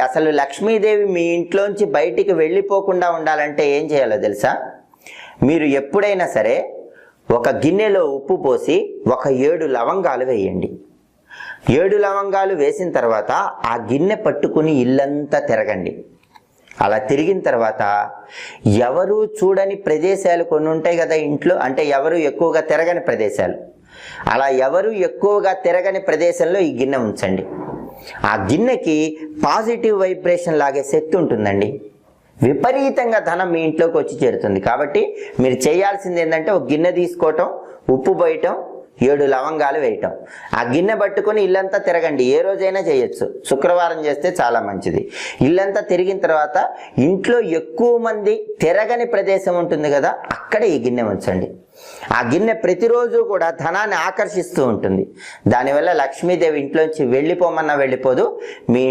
అసలు లక్ష్మీదేవి మీ ఇంట్లోంచి బయటికి వెళ్ళిపోకుండా ఉండాలంటే ఏం చేయాలో తెలుసా? మీరు ఎప్పుడైనా సరే ఒక గిన్నెలో ఉప్పు పోసి ఒక 7 లవంగాలు వేయండి. 7 లవంగాలు వేసిన తర్వాత ఆ గిన్నె పట్టుకుని ఇల్లంతా తిరగండి. అలా తిరిగిన తర్వాత ఎవరు చూడని ప్రదేశాలు కొన్ని ఉంటాయి కదా ఇంట్లో, అంటే ఎవరు ఎక్కువగా తిరగని ప్రదేశాలు, అలా ఎవరు ఎక్కువగా తిరగని ప్రదేశంలో ఈ గిన్నె ఉంచండి. ఆ గిన్నెకి పాజిటివ్ వైబ్రేషన్ లాగే శక్తి ఉంటుందండి. విపరీతంగా ధనం మీ ఇంట్లోకి వచ్చి చేరుతుంది. కాబట్టి మీరు చేయాల్సింది ఏంటంటే ఒక గిన్నె తీసుకోవటం, ఉప్పు పోయటం, 7 లవంగాలు వేయటం, ఆ గిన్నె పట్టుకొని ఇల్లంతా తిరగండి. ఏ రోజైనా చేయొచ్చు, శుక్రవారం చేస్తే చాలా మంచిది. ఇల్లంతా తిరిగిన తర్వాత ఇంట్లో ఎక్కువ మంది తిరగని ప్రదేశం ఉంటుంది కదా, అక్కడ ఈ గిన్నె ఉంచండి. ఆ గిన్నె ప్రతిరోజు కూడా ధనాన్ని ఆకర్షిస్తూ ఉంటుంది. దానివల్ల లక్ష్మీదేవి ఇంట్లోంచి వెళ్ళిపోమన్నా వెళ్ళిపోదు. మీ